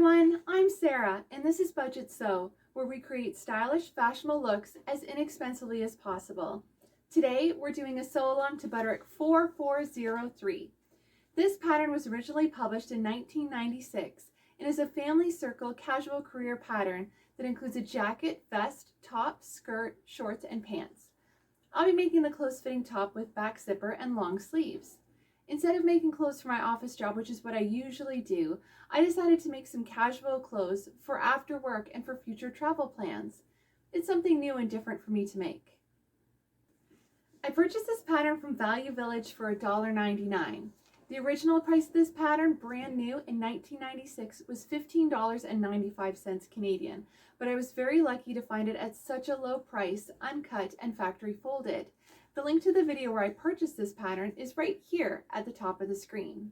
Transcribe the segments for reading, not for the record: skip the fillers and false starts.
everyone, I'm Sarah, and this is Budgetsew, where we create stylish, fashionable looks as inexpensively as possible. Today, we're doing a sew-along to Butterick B4403. This pattern was originally published in 1996 and is a family circle casual career pattern that includes a jacket, vest, top, skirt, shorts, and pants. I'll be making the close-fitting top with back zipper and long sleeves. Instead of making clothes for my office job, which is what I usually do, I decided to make some casual clothes for after work and for future travel plans. It's something new and different for me to make. I purchased this pattern from Value Village for $1.99. The original price of this pattern, brand new in 1996, was $15.95 Canadian, but I was very lucky to find it at such a low price, uncut and factory folded. The link to the video where I purchased this pattern is right here at the top of the screen.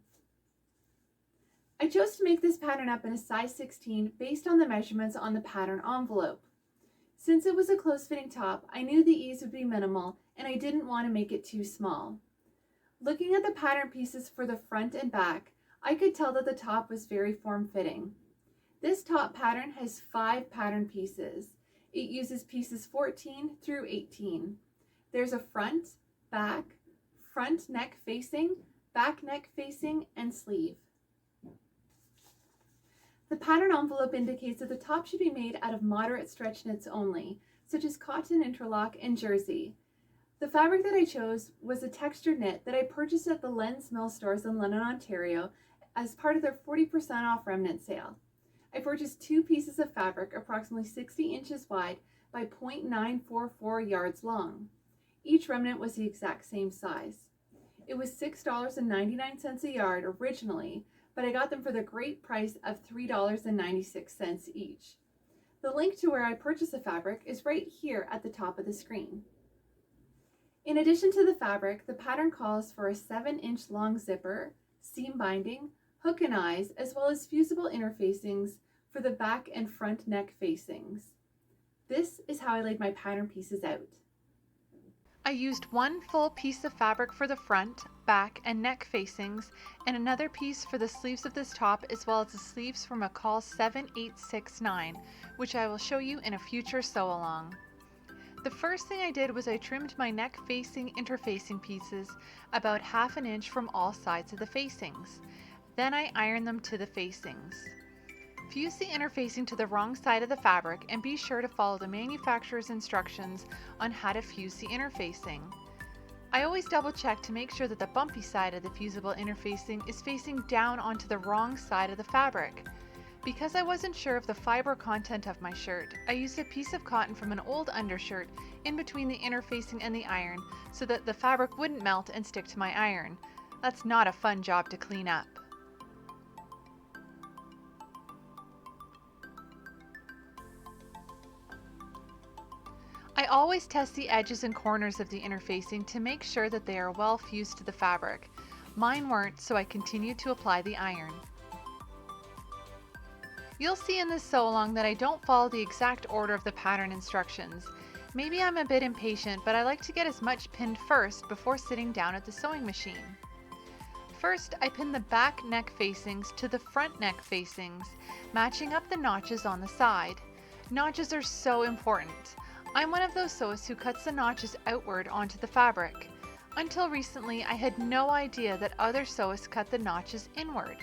I chose to make this pattern up in a size 16 based on the measurements on the pattern envelope. Since it was a close-fitting top, I knew the ease would be minimal and I didn't want to make it too small. Looking at the pattern pieces for the front and back, I could tell that the top was very form-fitting. This top pattern has 5 pattern pieces. It uses pieces 14 through 18. There's a front neck facing, back neck facing, and sleeve. The pattern envelope indicates that the top should be made out of moderate stretch knits only, such as cotton interlock and jersey. The fabric that I chose was a textured knit that I purchased at the Lens Mill stores in London, Ontario as part of their 40% off remnant sale. I purchased 2 pieces of fabric approximately 60 inches wide by 0.944 yards long. Each remnant was the exact same size. It was $6.99 a yard originally, but I got them for the great price of $3.96 each. The link to where I purchased the fabric is right here at the top of the screen. In addition to the fabric, the pattern calls for a 7-inch long zipper, seam binding, hook and eyes, as well as fusible interfacings for the back and front neck facings. This is how I laid my pattern pieces out. I used 1 full piece of fabric for the front, back, and neck facings, and another piece for the sleeves of this top, as well as the sleeves from a call 7869, which I will show you in a future sew-along. The first thing I did was I trimmed my neck facing interfacing pieces about 1/2 inch from all sides of the facings. Then I ironed them to the facings. Fuse the interfacing to the wrong side of the fabric and be sure to follow the manufacturer's instructions on how to fuse the interfacing. I always double check to make sure that the bumpy side of the fusible interfacing is facing down onto the wrong side of the fabric. Because I wasn't sure of the fiber content of my shirt, I used a piece of cotton from an old undershirt in between the interfacing and the iron so that the fabric wouldn't melt and stick to my iron. That's not a fun job to clean up. I always test the edges and corners of the interfacing to make sure that they are well fused to the fabric. Mine weren't, so I continued to apply the iron. You'll see in this sew-along that I don't follow the exact order of the pattern instructions. Maybe I'm a bit impatient, but I like to get as much pinned first before sitting down at the sewing machine. First, I pinned the back neck facings to the front neck facings, matching up the notches on the side. Notches are so important. I'm one of those sewists who cuts the notches outward onto the fabric. Until recently, I had no idea that other sewists cut the notches inward.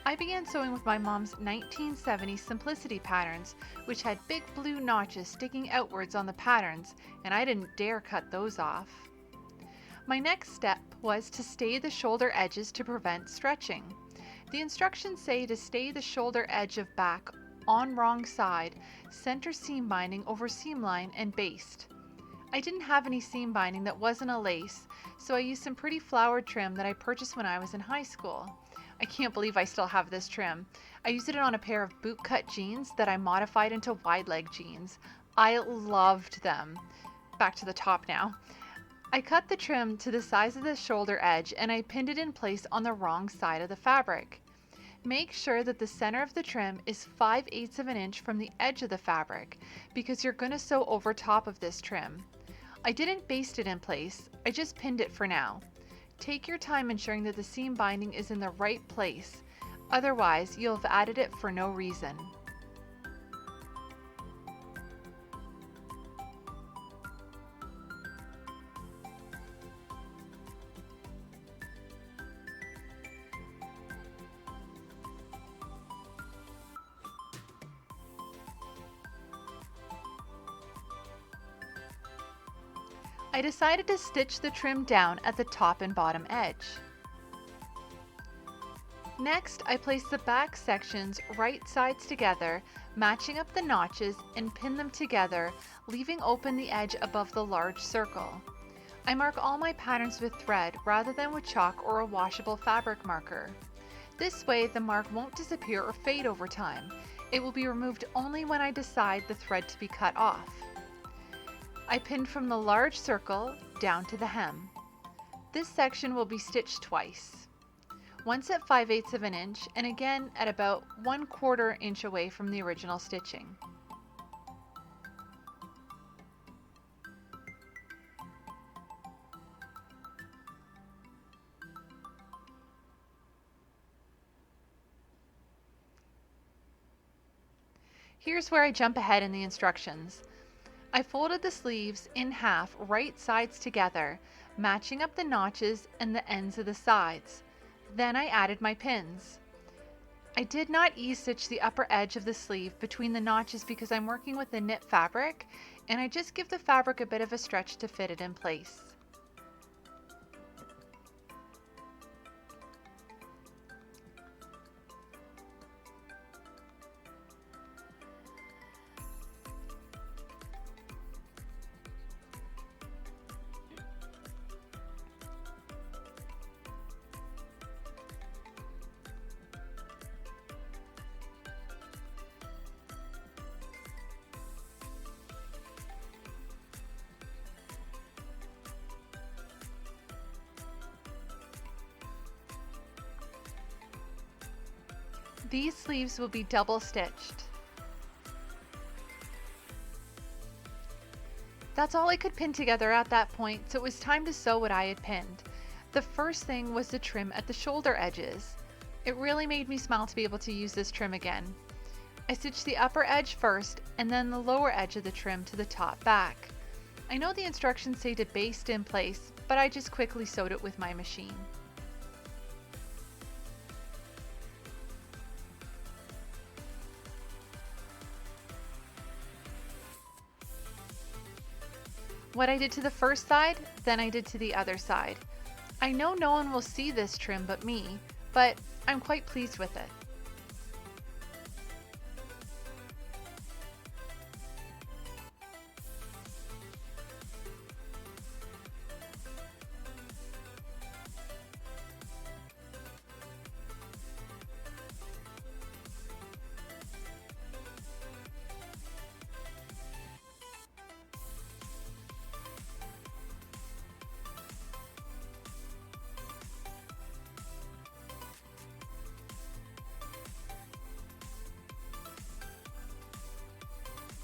I began sewing with my mom's 1970 Simplicity patterns, which had big blue notches sticking outwards on the patterns, and I didn't dare cut those off. My next step was to stay the shoulder edges to prevent stretching. The instructions say to stay the shoulder edge of back on wrong side, center seam binding over seam line, and baste. I didn't have any seam binding that wasn't a lace, so I used some pretty flowered trim that I purchased when I was in high school. I can't believe I still have this trim. I used it on a pair of bootcut jeans that I modified into wide leg jeans. I loved them. Back to the top now. I cut the trim to the size of the shoulder edge and I pinned it in place on the wrong side of the fabric. Make sure that the center of the trim is 5/8 of an inch from the edge of the fabric because you're going to sew over top of this trim. I didn't baste it in place, I just pinned it for now. Take your time ensuring that the seam binding is in the right place. Otherwise, you'll have added it for no reason. I decided to stitch the trim down at the top and bottom edge. Next, I place the back sections right sides together, matching up the notches, and pin them together, leaving open the edge above the large circle. I mark all my patterns with thread rather than with chalk or a washable fabric marker. This way, the mark won't disappear or fade over time. It will be removed only when I decide the thread to be cut off. I pinned from the large circle down to the hem. This section will be stitched twice. Once at 5/8 of an inch and again at about 1/4 inch away from the original stitching. Here's where I jump ahead in the instructions. I folded the sleeves in half right sides together, matching up the notches and the ends of the sides. Then I added my pins. I did not E-stitch the upper edge of the sleeve between the notches because I'm working with the knit fabric, and I just give the fabric a bit of a stretch to fit it in place. These sleeves will be double stitched. That's all I could pin together at that point, so it was time to sew what I had pinned. The first thing was to trim at the shoulder edges. It really made me smile to be able to use this trim again. I stitched the upper edge first and then the lower edge of the trim to the top back. I know the instructions say to baste in place, but I just quickly sewed it with my machine. What I did to the first side, then I did to the other side. I know no one will see this trim but me, but I'm quite pleased with it.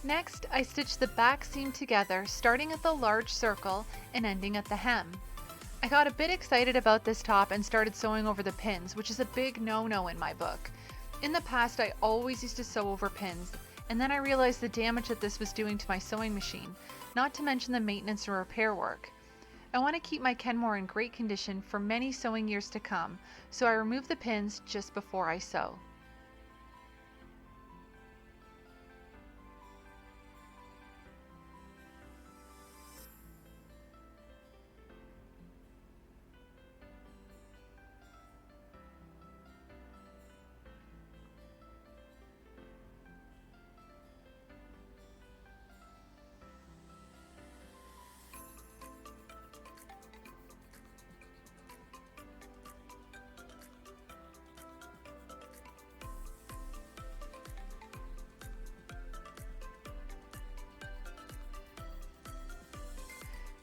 Next, I stitched the back seam together, starting at the large circle and ending at the hem. I got a bit excited about this top and started sewing over the pins, which is a big no-no in my book. In the past, I always used to sew over pins, and then I realized the damage that this was doing to my sewing machine, not to mention the maintenance and repair work. I want to keep my Kenmore in great condition for many sewing years to come, so I remove the pins just before I sew.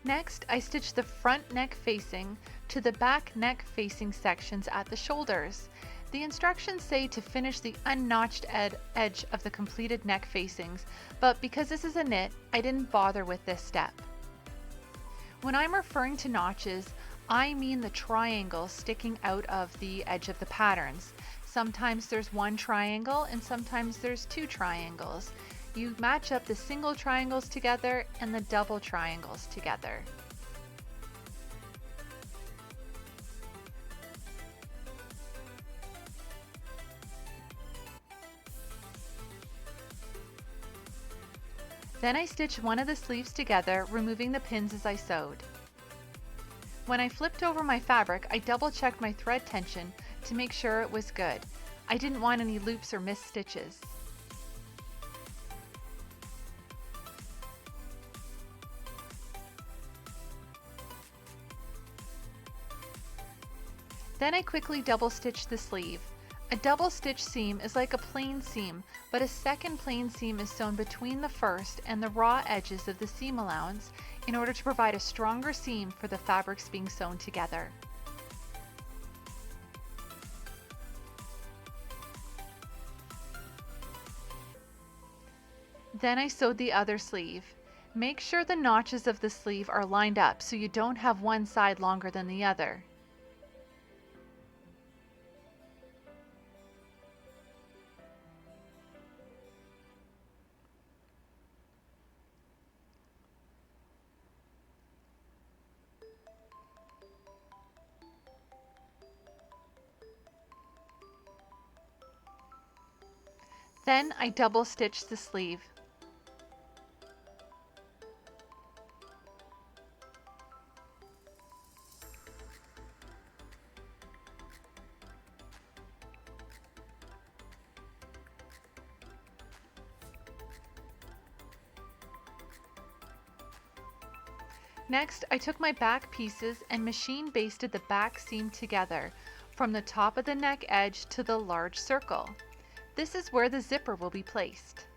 Next, I stitched the front neck facing to the back neck facing sections at the shoulders. The instructions say to finish the unnotched edge of the completed neck facings, but because this is a knit, I didn't bother with this step. When I'm referring to notches, I mean the triangles sticking out of the edge of the patterns. Sometimes there's one triangle and sometimes there's two triangles. You match up the single triangles together and the double triangles together. Then I stitched one of the sleeves together, removing the pins as I sewed. When I flipped over my fabric, I double checked my thread tension to make sure it was good. I didn't want any loops or missed stitches. Then I quickly double stitched the sleeve. A double stitch seam is like a plain seam, but a second plain seam is sewn between the first and the raw edges of the seam allowance in order to provide a stronger seam for the fabrics being sewn together. Then I sewed the other sleeve. Make sure the notches of the sleeve are lined up so you don't have one side longer than the other. Then I double stitched the sleeve. Next, I took my back pieces and machine basted the back seam together from the top of the neck edge to the large circle. This is where the zipper will be placed.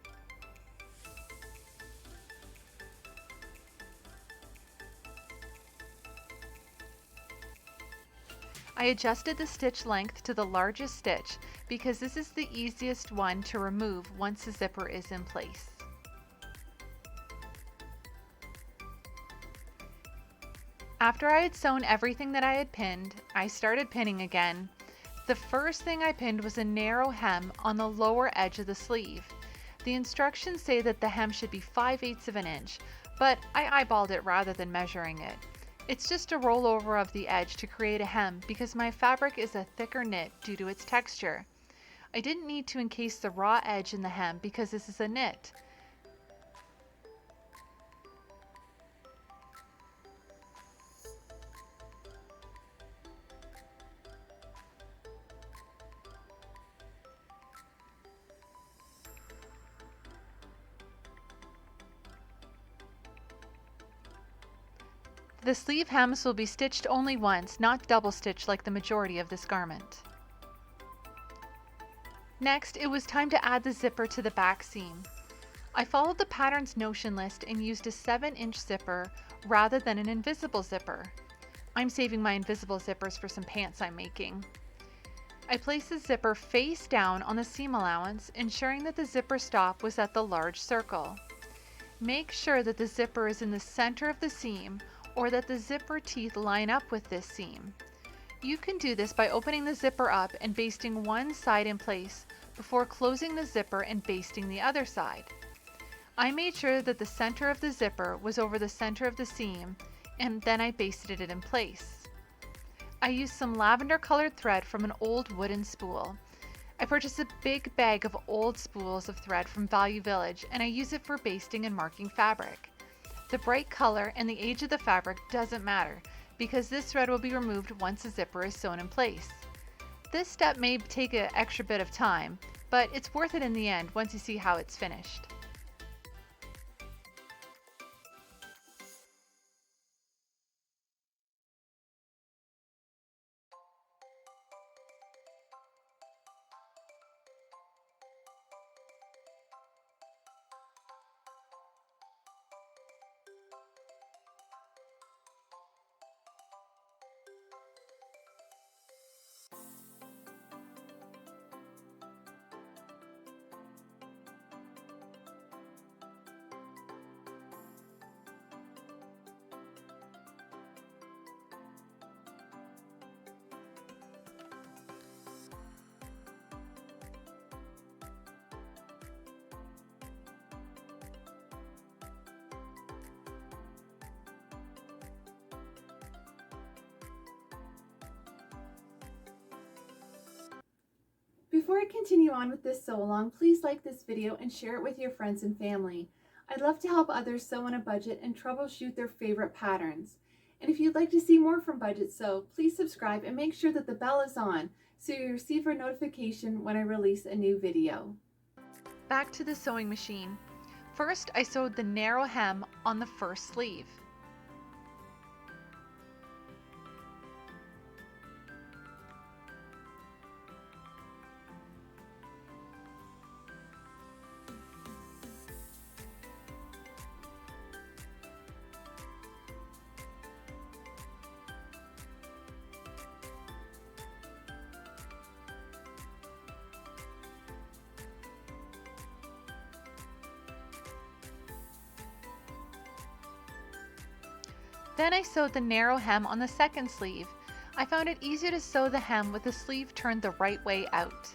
I adjusted the stitch length to the largest stitch because this is the easiest one to remove once the zipper is in place. After I had sewn everything that I had pinned, I started pinning again. The first thing I pinned was a narrow hem on the lower edge of the sleeve. The instructions say that the hem should be 5/8 of an inch, but I eyeballed it rather than measuring it. It's just a rollover of the edge to create a hem because my fabric is a thicker knit due to its texture. I didn't need to encase the raw edge in the hem because this is a knit. The sleeve hems will be stitched only once, not double stitched like the majority of this garment. Next, it was time to add the zipper to the back seam. I followed the pattern's notion list and used a 7-inch zipper rather than an invisible zipper. I'm saving my invisible zippers for some pants I'm making. I placed the zipper face down on the seam allowance, ensuring that the zipper stop was at the large circle. Make sure that the zipper is in the center of the seam or that the zipper teeth line up with this seam. You can do this by opening the zipper up and basting one side in place before closing the zipper and basting the other side. I made sure that the center of the zipper was over the center of the seam, and then I basted it in place. I used some lavender colored thread from an old wooden spool. I purchased a big bag of old spools of thread from Value Village, and I use it for basting and marking fabric. The bright color and the age of the fabric doesn't matter because this thread will be removed once the zipper is sewn in place. This step may take an extra bit of time, but it's worth it in the end once you see how it's finished. Before I continue on with this sew along, please like this video and share it with your friends and family. I'd love to help others sew on a budget and troubleshoot their favorite patterns. And if you'd like to see more from Budgetsew, please subscribe and make sure that the bell is on so you receive a notification when I release a new video. Back to the sewing machine. First, I sewed the narrow hem on the first sleeve. Then I sewed the narrow hem on the second sleeve. I found it easier to sew the hem with the sleeve turned the right way out.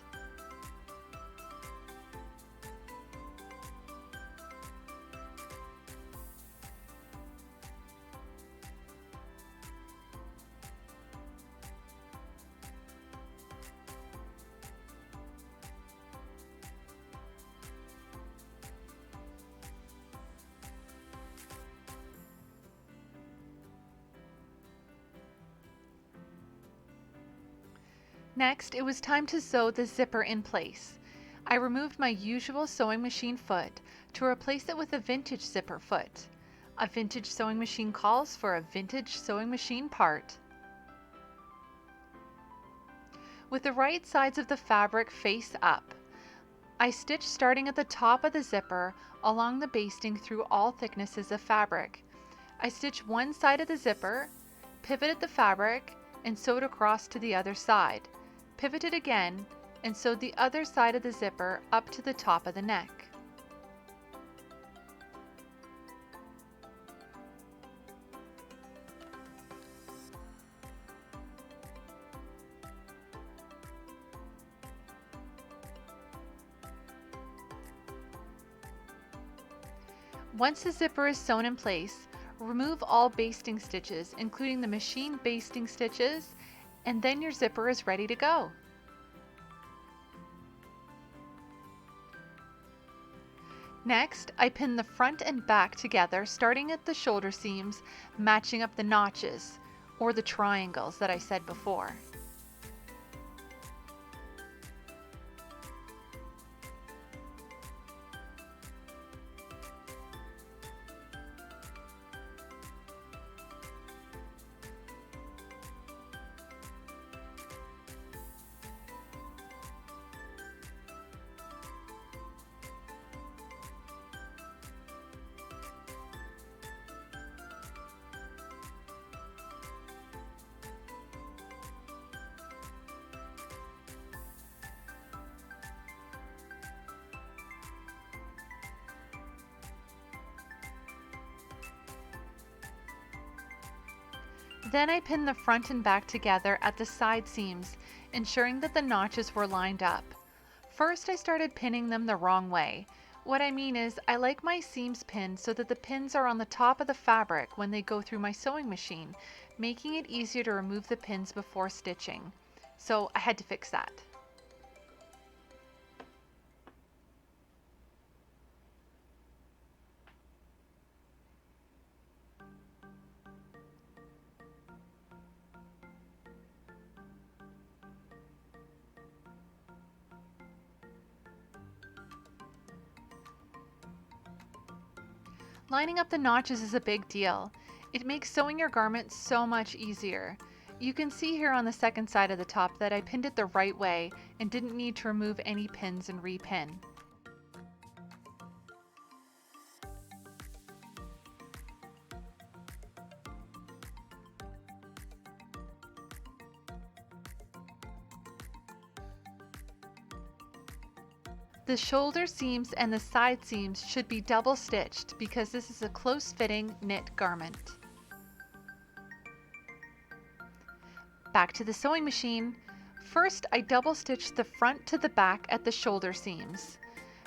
Next, it was time to sew the zipper in place. I removed my usual sewing machine foot to replace it with a vintage zipper foot. A vintage sewing machine calls for a vintage sewing machine part. With the right sides of the fabric face up, I stitched starting at the top of the zipper along the basting through all thicknesses of fabric. I stitched one side of the zipper, pivoted the fabric, and sewed across to the other side. Pivoted again and sewed the other side of the zipper up to the top of the neck. Once the zipper is sewn in place, remove all basting stitches, including the machine basting stitches, and then your zipper is ready to go. Next, I pin the front and back together, starting at the shoulder seams, matching up the notches, or the triangles that I said before. Then I pinned the front and back together at the side seams, ensuring that the notches were lined up. First, I started pinning them the wrong way. What I mean is, I like my seams pinned so that the pins are on the top of the fabric when they go through my sewing machine, making it easier to remove the pins before stitching. So I had to fix that. Lining up the notches is a big deal. It makes sewing your garment so much easier. You can see here on the second side of the top that I pinned it the right way and didn't need to remove any pins and repin. The shoulder seams and the side seams should be double stitched because this is a close fitting knit garment. Back to the sewing machine. First, I double stitched the front to the back at the shoulder seams.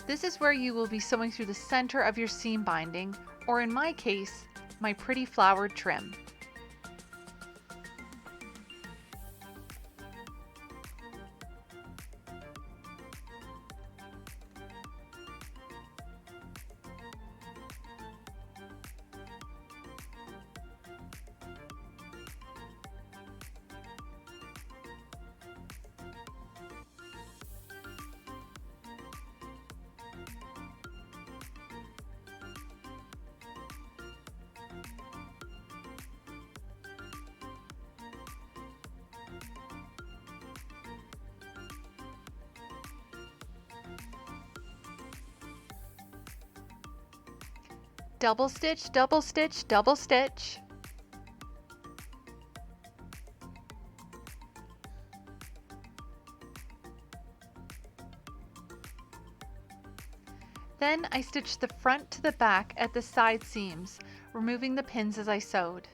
This is where you will be sewing through the center of your seam binding, or in my case, my pretty flowered trim. Double stitch, double stitch, double stitch. Then I stitched the front to the back at the side seams, removing the pins as I sewed.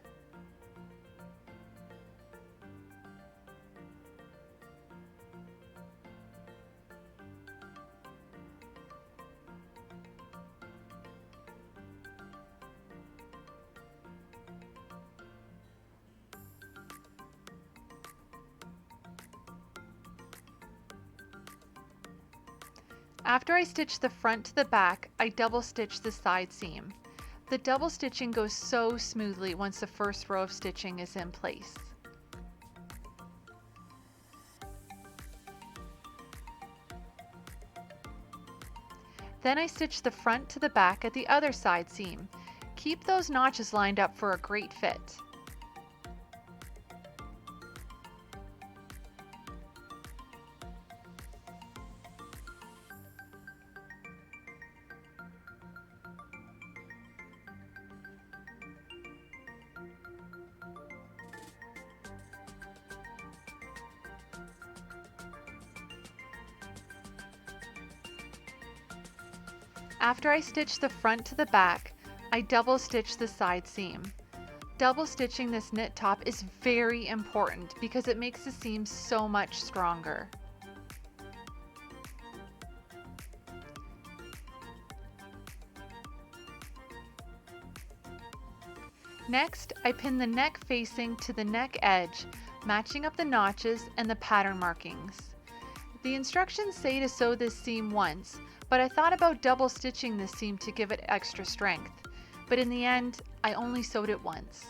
After I stitch the front to the back, I double stitch the side seam. The double stitching goes so smoothly once the first row of stitching is in place. Then I stitch the front to the back at the other side seam. Keep those notches lined up for a great fit. After I stitch the front to the back, I double stitch the side seam. Double stitching this knit top is very important because it makes the seam so much stronger. Next, I pin the neck facing to the neck edge, matching up the notches and the pattern markings. The instructions say to sew this seam once, but I thought about double stitching this seam to give it extra strength. But in the end, I only sewed it once.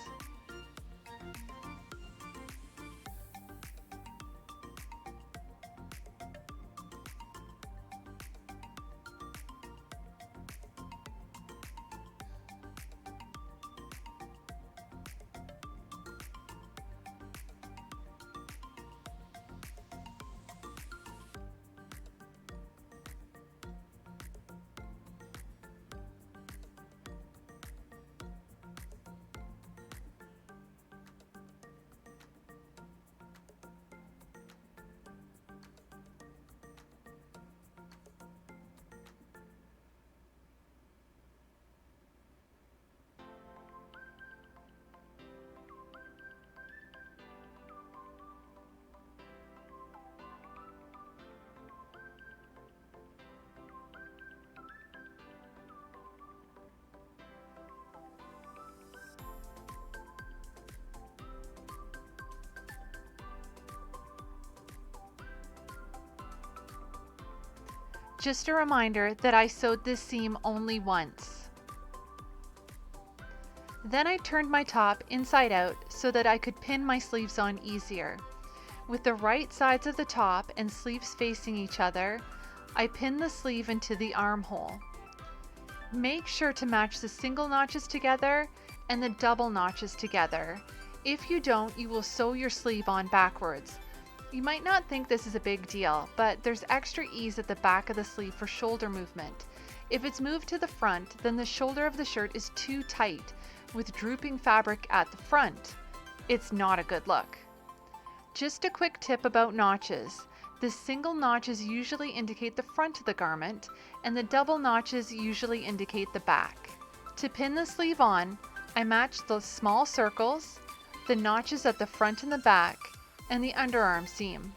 Just a reminder that I sewed this seam only once. Then I turned my top inside out so that I could pin my sleeves on easier. With the right sides of the top and sleeves facing each other, I pin the sleeve into the armhole. Make sure to match the single notches together and the double notches together. If you don't, you will sew your sleeve on backwards. You might not think this is a big deal, but there's extra ease at the back of the sleeve for shoulder movement. If it's moved to the front, then the shoulder of the shirt is too tight, with drooping fabric at the front. It's not a good look. Just a quick tip about notches. The single notches usually indicate the front of the garment, and the double notches usually indicate the back. To pin the sleeve on, I match the small circles, the notches at the front and the back, and the underarm seam.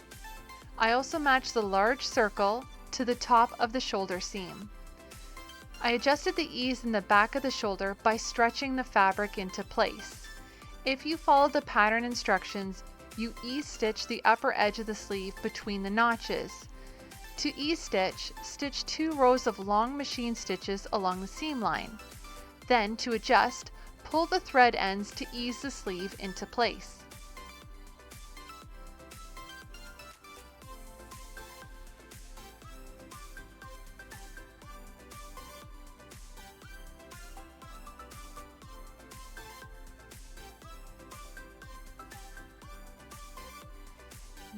I also match the large circle to the top of the shoulder seam. I adjusted the ease in the back of the shoulder by stretching the fabric into place. If you follow the pattern instructions, you ease stitch the upper edge of the sleeve between the notches. To ease stitch, stitch 2 rows of long machine stitches along the seam line. Then, to adjust, pull the thread ends to ease the sleeve into place.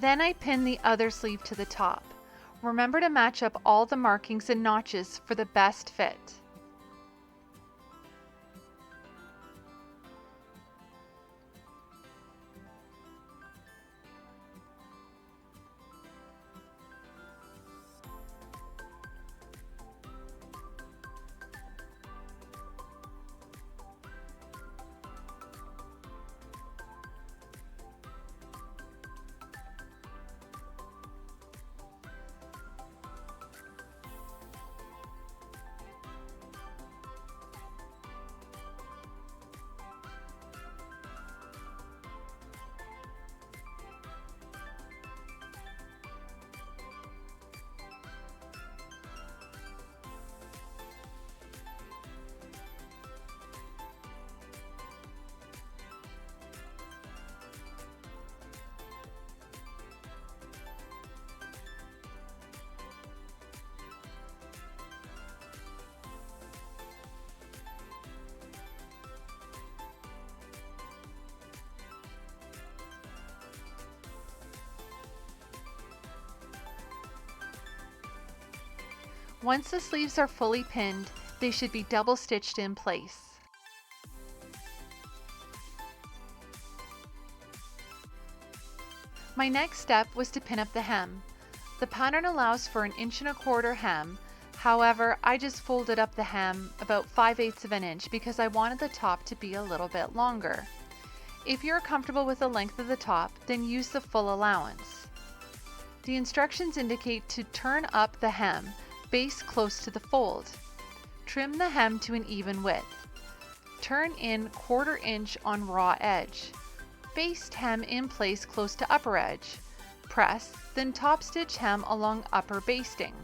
Then I pin the other sleeve to the top. Remember to match up all the markings and notches for the best fit. Once the sleeves are fully pinned, they should be double stitched in place. My next step was to pin up the hem. The pattern allows for an 1¼ inch hem. However, I just folded up the hem about 5/8 of an inch because I wanted the top to be a little bit longer. If you're comfortable with the length of the top, then use the full allowance. The instructions indicate to turn up the hem, base close to the fold. Trim the hem to an even width. Turn in 1/4 inch on raw edge. Baste hem in place close to upper edge. Press, then top stitch hem along upper basting.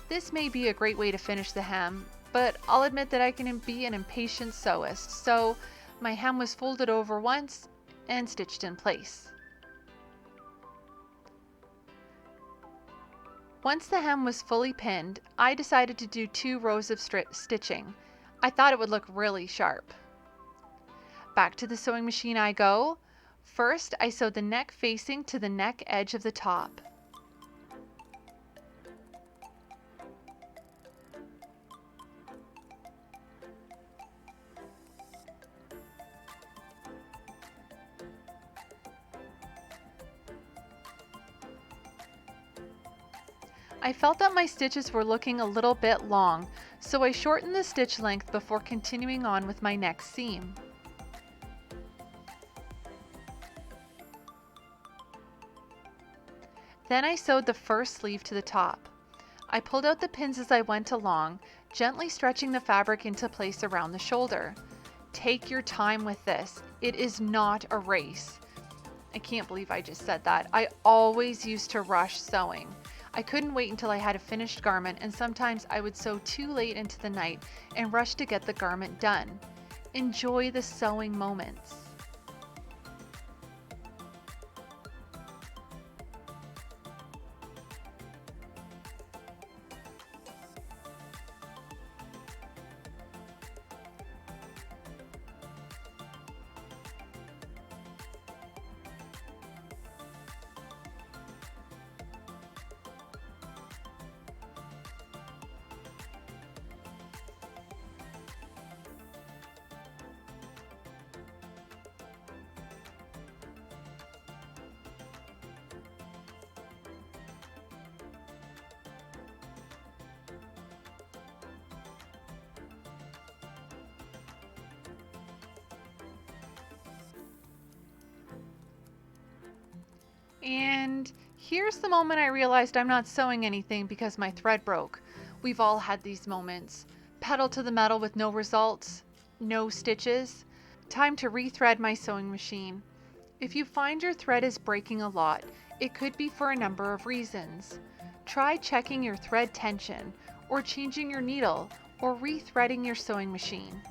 This may be a great way to finish the hem, but I'll admit that I can be an impatient sewist, so my hem was folded over once and stitched in place. Once the hem was fully pinned, I decided to do 2 rows of stitching. I thought it would look really sharp. Back to the sewing machine I go. First, I sewed the neck facing to the neck edge of the top. I felt that my stitches were looking a little bit long, so I shortened the stitch length before continuing on with my next seam. Then I sewed the first sleeve to the top. I pulled out the pins as I went along, gently stretching the fabric into place around the shoulder. Take your time with this. It is not a race. I can't believe I just said that. I always used to rush sewing. I couldn't wait until I had a finished garment, and sometimes I would sew too late into the night and rush to get the garment done. Enjoy the sewing moments. And here's the moment I realized I'm not sewing anything because my thread broke. We've all had these moments. Pedal to the metal with no results, no stitches. Time to rethread my sewing machine. If you find your thread is breaking a lot, it could be for a number of reasons. Try checking your thread tension, or changing your needle, or rethreading your sewing machine.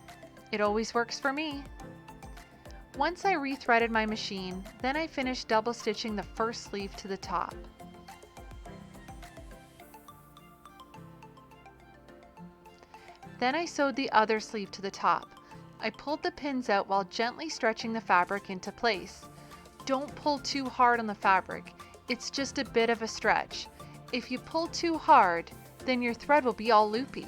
It always works for me. Once I rethreaded my machine, then I finished double stitching the first sleeve to the top. Then I sewed the other sleeve to the top. I pulled the pins out while gently stretching the fabric into place. Don't pull too hard on the fabric, it's just a bit of a stretch. If you pull too hard, then your thread will be all loopy.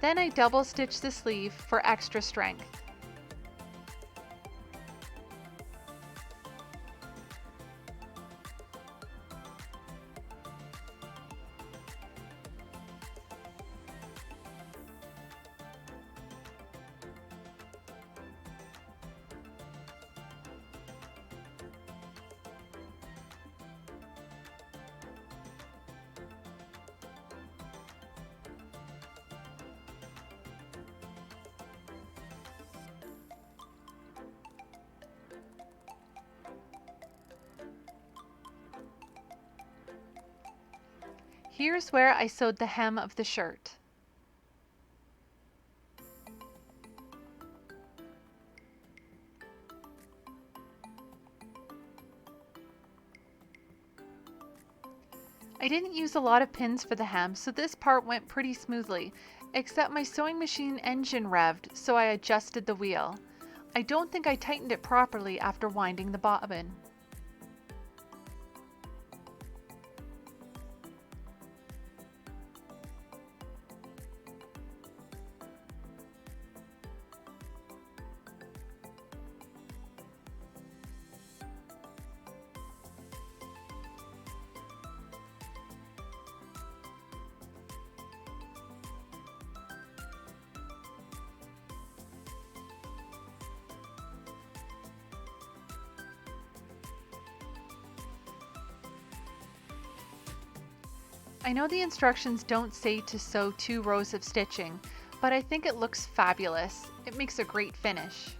Then I double stitch the sleeve for extra strength. Here's where I sewed the hem of the shirt. I didn't use a lot of pins for the hem, so this part went pretty smoothly, except my sewing machine engine revved, so I adjusted the wheel. I don't think I tightened it properly after winding the bobbin. I know the instructions don't say to sew 2 rows of stitching, but I think it looks fabulous. It makes a great finish.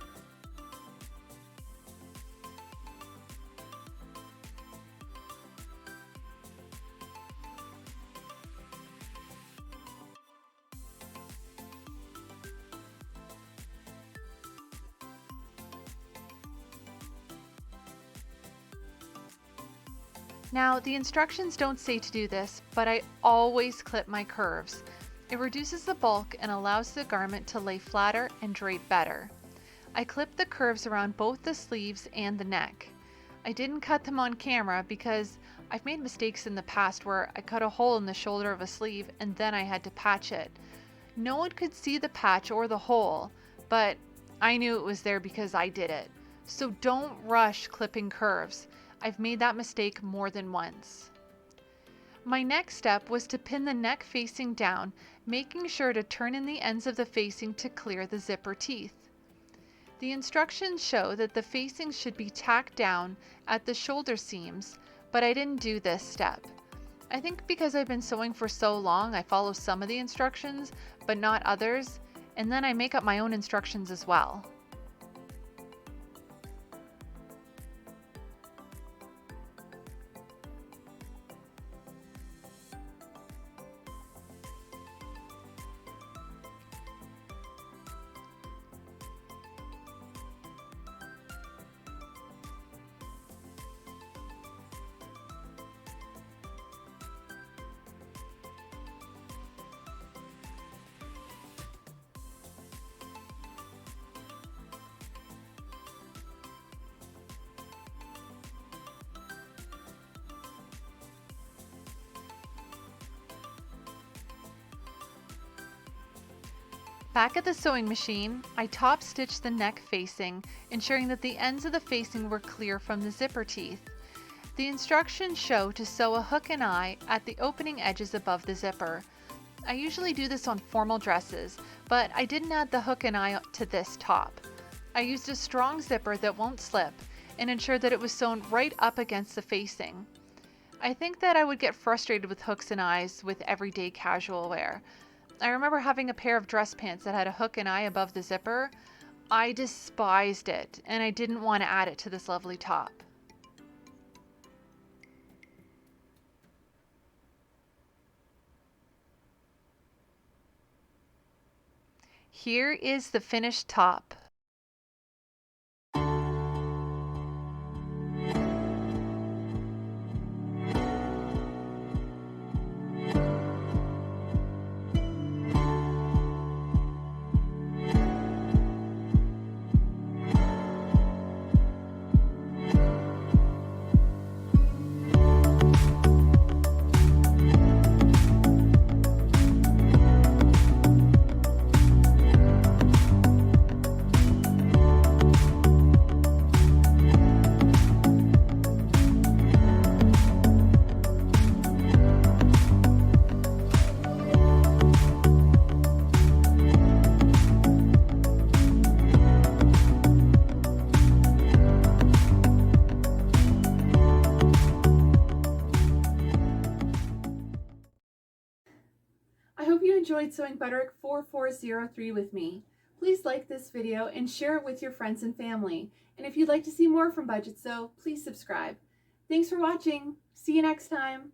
Now, the instructions don't say to do this, but I always clip my curves. It reduces the bulk and allows the garment to lay flatter and drape better. I clip the curves around both the sleeves and the neck. I didn't cut them on camera because I've made mistakes in the past where I cut a hole in the shoulder of a sleeve and then I had to patch it. No one could see the patch or the hole, but I knew it was there because I did it. So don't rush clipping curves. I've made that mistake more than once. My next step was to pin the neck facing down, making sure to turn in the ends of the facing to clear the zipper teeth. The instructions show that the facings should be tacked down at the shoulder seams, but I didn't do this step. I think because I've been sewing for so long, I follow some of the instructions, but not others, and then I make up my own instructions as well. Back at the sewing machine, I top stitched the neck facing, ensuring that the ends of the facing were clear from the zipper teeth. The instructions show to sew a hook and eye at the opening edges above the zipper. I usually do this on formal dresses, but I didn't add the hook and eye to this top. I used a strong zipper that won't slip and ensured that it was sewn right up against the facing. I think that I would get frustrated with hooks and eyes with everyday casual wear. I remember having a pair of dress pants that had a hook and eye above the zipper. I despised it, and I didn't want to add it to this lovely top. Here is the finished top. I hope you enjoyed sewing Butterick 4403 with me. Please like this video and share it with your friends and family. And if you'd like to see more from Budgetsew, please subscribe. Thanks for watching. See you next time.